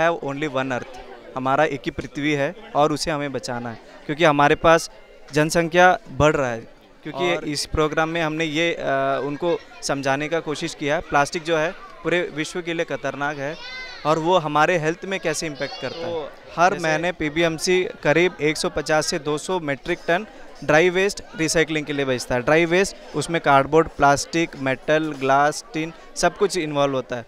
Have only one earth, हमारा एक ही पृथ्वी है और उसे हमें बचाना है, क्योंकि हमारे पास जनसंख्या बढ़ रहा है। क्योंकि इस प्रोग्राम में हमने ये उनको समझाने का कोशिश किया है, प्लास्टिक जो है पूरे विश्व के लिए खतरनाक है और वो हमारे हेल्थ में कैसे इम्पेक्ट करता है। हर महीने पीबीएमसी करीब 150 से 200 metric ton dry waste recycling के लिए भेजता है। ड्राई वेस्ट उसमें cardboard, plastic, metal, glass, tin सब कुछ इन्वॉल्व होता है।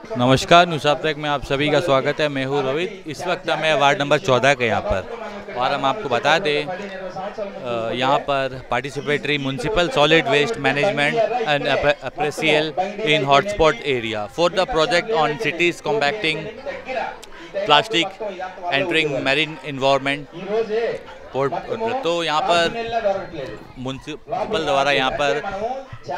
तो नमस्कार, न्यूज़ ट्रैक में आप सभी का स्वागत है। मैं हूँ रोहित। इस वक्त मैं वार्ड नंबर 14 के यहाँ पर, और हम आपको बता दें यहाँ पर participatory municipal solid waste management and appraisal in hotspot area for the project on cities combating plastic entering marine environment port. तो यहाँ पर म्यूनसिपल द्वारा यहाँ पर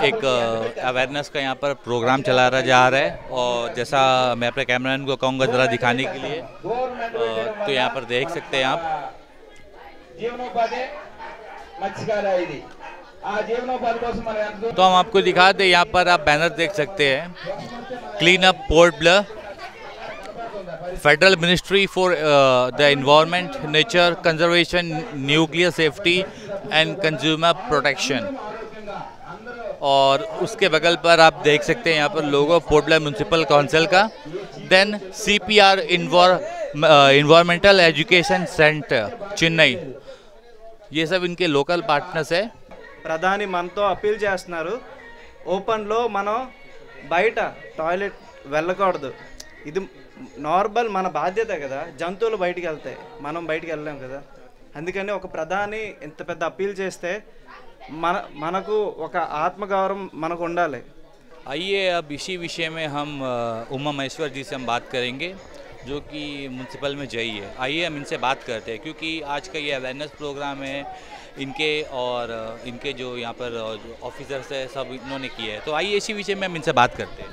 एक अवेयरनेस का यहाँ पर प्रोग्राम चलाया जा रहा है, और जैसा मैं अपने कैमरामैन को कहूँगा ज़रा दिखाने के लिए, तो यहाँ पर देख सकते हैं आप। तो हम आपको दिखा दें, यहाँ पर आप बैनर देख सकते हैं, clean up port Blair, federal ministry for the environment, nature conservation, nuclear safety and consumer protection. और उसके बगल पर आप देख सकते हैं यहाँ पर logo Port Blair municipal council का। Then CPR environmental education centre Chennai, ये सब इनके लोकल पार्टनर्स है। ప్రధాని మనతో అపీల్ చేస్తున్నారు, ఓపెన్లో మనం బయట టాయిలెట్ వెళ్ళకూడదు, ఇది నార్మల్ మన బాధ్యత కదా, జంతువులు బయటికి వెళ్తాయి, మనం బయటికి వెళ్ళలేం కదా, అందుకని ఒక ప్రధాని ఇంత పెద్ద అపీల్ చేస్తే మనకు ఒక ఆత్మగౌరవం మనకు ఉండాలి। आइए अब इसी विषय में हम उमा महेश्वर जी से हम बात करेंगे, जो कि म्यूनसिपल में जई है। आइए हम इनसे बात करते हैं, क्योंकि आज का ये अवेयरनेस प्रोग्राम है इनके, और इनके जो यहाँ पर ऑफिसर्स है सब इन्होंने किया है। तो आइए इसी विषय में हम इनसे बात करते हैं।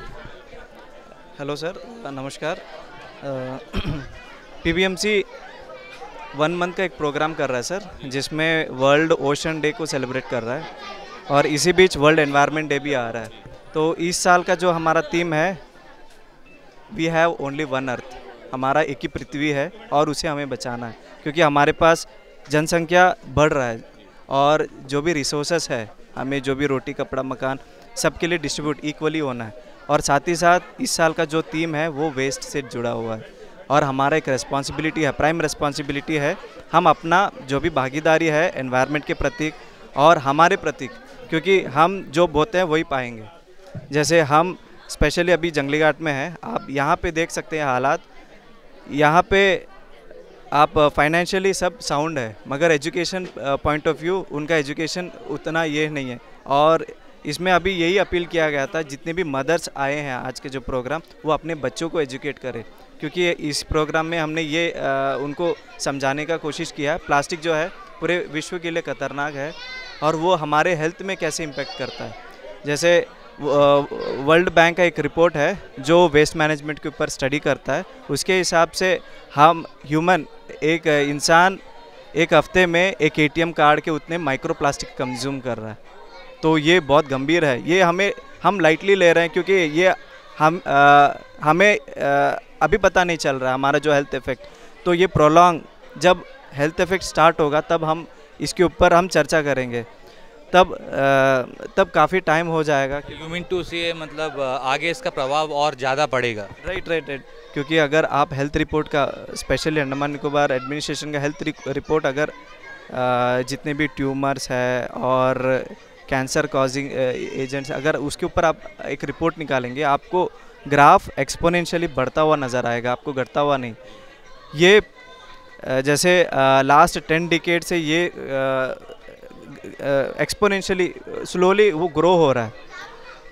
हेलो सर, नमस्कार। पीबीएमसी 1 मंथ का एक प्रोग्राम कर रहा है सर, जिसमें वर्ल्ड ओशन डे को सेलिब्रेट कर रहा है, और इसी बीच वर्ल्ड एनवायरनमेंट डे भी आ रहा है। तो इस साल का जो हमारा थीम है, we have only one earth, हमारा एक ही पृथ्वी है और उसे हमें बचाना है, क्योंकि हमारे पास जनसंख्या बढ़ रहा है और जो भी रिसोर्सेस है, हमें जो भी रोटी, कपड़ा, मकान सबके लिए डिस्ट्रीब्यूट इक्वली होना है। और साथ ही साथ इस साल का जो थीम है वो वेस्ट से जुड़ा हुआ है, और हमारा एक रिस्पॉन्सिबिलिटी है, प्राइम रिस्पॉन्सिबिलिटी है, हम अपना जो भी भागीदारी है एनवायरनमेंट के प्रतीक और हमारे प्रतीक, क्योंकि हम जो बोते हैं वही पाएंगे। जैसे हम स्पेशली अभी जंगली घाट में हैं, आप यहाँ पे देख सकते हैं हालात, यहाँ पे आप फाइनेंशियली सब साउंड है, मगर एजुकेशन पॉइंट ऑफ व्यू उनका एजुकेशन उतना ये नहीं है। और इसमें अभी यही अपील किया गया था, जितने भी मदर्स आए हैं आज के जो प्रोग्राम, वो अपने बच्चों को एजुकेट करें, क्योंकि इस प्रोग्राम में हमने ये उनको समझाने का कोशिश किया है, प्लास्टिक जो है पूरे विश्व के लिए खतरनाक है और वो हमारे हेल्थ में कैसे इम्पेक्ट करता है। जैसे वर्ल्ड बैंक का एक रिपोर्ट है जो वेस्ट मैनेजमेंट के ऊपर स्टडी करता है, उसके हिसाब से हम ह्यूमन, एक इंसान एक हफ्ते में एक ATM कार्ड के उतने माइक्रो प्लास्टिक कंज्यूम कर रहा है। तो ये बहुत गंभीर है, ये हम लाइटली ले रहे हैं, क्योंकि ये हमें अभी पता नहीं चल रहा है हमारा जो हेल्थ इफ़ेक्ट। तो ये प्रोलॉन्ग, जब हेल्थ इफ़ेक्ट स्टार्ट होगा तब हम इसके ऊपर हम चर्चा करेंगे, तब काफ़ी टाइम हो जाएगा। यू मीन टू से मतलब आगे इसका प्रभाव और ज़्यादा पड़ेगा। राइट। क्योंकि अगर आप हेल्थ रिपोर्ट का, स्पेशली अंडमान निकोबार एडमिनिस्ट्रेशन का हेल्थ रिपोर्ट, अगर जितने भी ट्यूमर्स है और कैंसर कॉजिंग एजेंट्स, अगर उसके ऊपर आप एक रिपोर्ट निकालेंगे, आपको ग्राफ एक्सपोनेंशियली बढ़ता हुआ नज़र आएगा, आपको घटता हुआ नहीं। ये जैसे लास्ट 10 डिकेड से ये एक्सपोनेंशियली स्लोली वो ग्रो हो रहा है,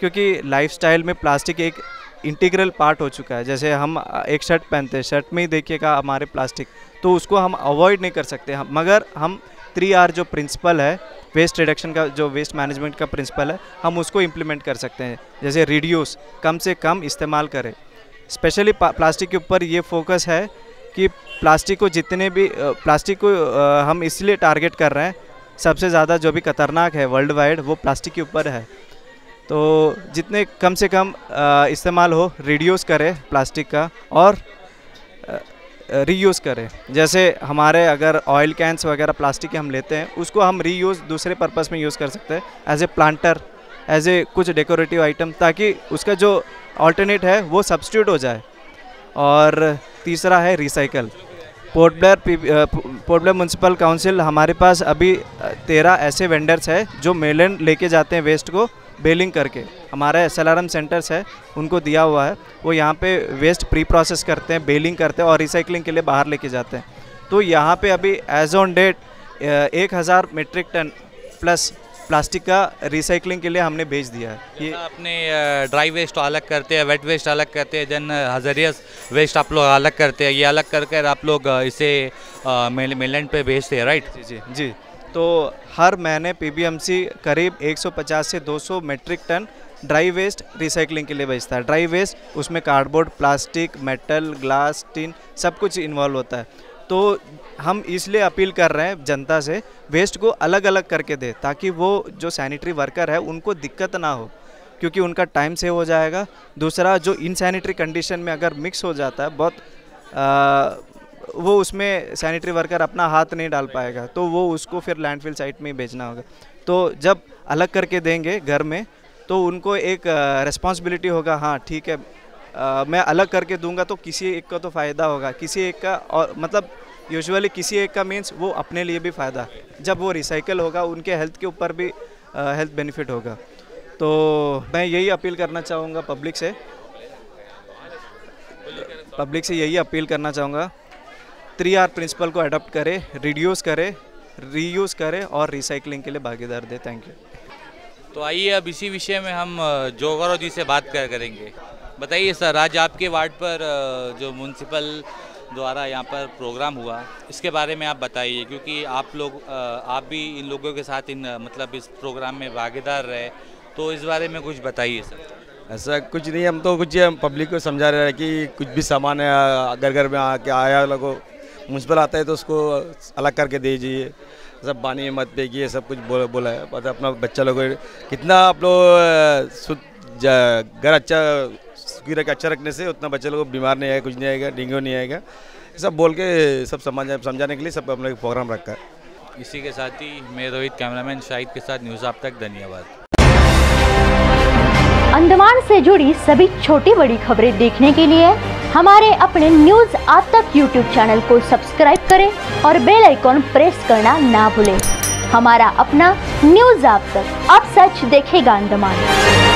क्योंकि लाइफस्टाइल में प्लास्टिक एक इंटीग्रल पार्ट हो चुका है। जैसे हम एक शर्ट पहनते हैं, शर्ट में ही देखिएगा हमारे प्लास्टिक, तो उसको हम अवॉइड नहीं कर सकते मगर हम 3R जो प्रिंसिपल है वेस्ट रिडक्शन का, जो वेस्ट मैनेजमेंट का प्रिंसिपल है, हम उसको इम्प्लीमेंट कर सकते हैं। जैसे रिड्यूस, कम से कम इस्तेमाल करें। स्पेशली प्लास्टिक के ऊपर ये फोकस है कि प्लास्टिक को जितने भी प्लास्टिक को हम इसलिए टारगेट कर रहे हैं, सबसे ज़्यादा जो भी खतरनाक है वर्ल्ड वाइड वो प्लास्टिक के ऊपर है। तो जितने कम से कम इस्तेमाल हो, रिड्यूस करें प्लास्टिक का और रीयूज़ करें। जैसे हमारे अगर ऑयल कैंस वगैरह प्लास्टिक के हम लेते हैं, उसको हम रीयूज़ दूसरे पर्पस में यूज़ कर सकते हैं, as a planter, as a कुछ डेकोरेटिव आइटम, ताकि उसका जो ऑल्टरनेट है वो सब्स्टिट्यूट हो जाए। और तीसरा है recycle. Port Blair municipal council, हमारे पास अभी 13 ऐसे वेंडर्स हैं जो मेलैंड लेके जाते हैं वेस्ट को बेलिंग करके। हमारा SLRM सेंटर्स है, उनको दिया हुआ है, वो यहाँ पे वेस्ट प्री प्रोसेस करते हैं, बेलिंग करते हैं और रिसाइकलिंग के लिए बाहर लेके जाते हैं। तो यहाँ पे अभी as on date 1000 metric ton plus plastic का रिसाइकलिंग के लिए हमने भेज दिया है। ये अपने ड्राई वेस्ट अलग करते हैं, वेट वेस्ट अलग करते हैं, देन हज़ारियस वेस्ट आप लोग अलग करते हैं, ये अलग करके आप लोग इसे मेलैंड पे भेजते हैं, राइट? जी जी। तो हर महीने PBMC करीब 150 से 200 metric ton dry waste recycling के लिए भेजता है। ड्राई वेस्ट उसमें cardboard, plastic, metal, glass, tin सब कुछ इन्वॉल्व होता है। तो हम इसलिए अपील कर रहे हैं जनता से, वेस्ट को अलग अलग करके दे, ताकि वो जो सैनिटरी वर्कर है उनको दिक्कत ना हो, क्योंकि उनका टाइम सेव हो जाएगा। दूसरा, जो इनसैनिटरी कंडीशन में अगर मिक्स हो जाता है बहुत वो उसमें सैनिटरी वर्कर अपना हाथ नहीं डाल पाएगा, तो वो उसको फिर लैंडफिल साइट में ही भेजना होगा। तो जब अलग करके देंगे घर में, तो उनको एक रिस्पॉन्सिबिलिटी होगा, हाँ ठीक है मैं अलग करके दूंगा तो किसी एक का तो फ़ायदा होगा, किसी एक का, और मतलब यूजुअली किसी एक का मीन्स वो अपने लिए भी फ़ायदा। जब वो रिसाइकल होगा उनके हेल्थ के ऊपर भी हेल्थ बेनिफिट होगा। तो मैं यही अपील करना चाहूँगा पब्लिक से यही अपील करना चाहूँगा, 3R प्रिंसिपल को अडॉप्ट करें, रिड्यूस करें, रीयूज़ करें और रिसाइकलिंग के लिए भागीदार दें। Thank you. तो आइए अब इसी विषय में हम जोगौरव जी से बात करेंगे। बताइए सर, आज आपके वार्ड पर जो म्यूनसिपल द्वारा यहाँ पर प्रोग्राम हुआ, इसके बारे में आप बताइए, क्योंकि आप भी इन लोगों के साथ मतलब इस प्रोग्राम में भागीदार रहे, तो इस बारे में कुछ बताइए सर। ऐसा कुछ नहीं, हम तो कुछ हम पब्लिक को समझा रहे हैं कि कुछ भी सामान है घर घर में आके आया लोगों म्यूनसिपल आता है तो उसको अलग करके दीजिए, सब पानी में मत फेंकिए, सब कुछ बोला है। और अपना बच्चा लोग कितना आप लोग घर अच्छा रखने से उतना बच्चे लोग को बीमार नहीं आएगा, कुछ नहीं आएगा, डेंगू नहीं आएगा, सब बोल के सब समझाने के लिए सब हम लोग प्रोग्राम रखा है। इसी के साथ ही मैं रोहित, कैमरामैन शाहिद के साथ न्यूज़ आप तक, धन्यवाद। अंडमान से जुड़ी सभी छोटी बड़ी खबरें देखने के लिए हमारे अपने न्यूज़ आप तक यूट्यूब चैनल को सब्सक्राइब करें और बेल आइकॉन प्रेस करना ना भूलें। हमारा अपना न्यूज़ आप तक, अब सच देखेगा अंडमान।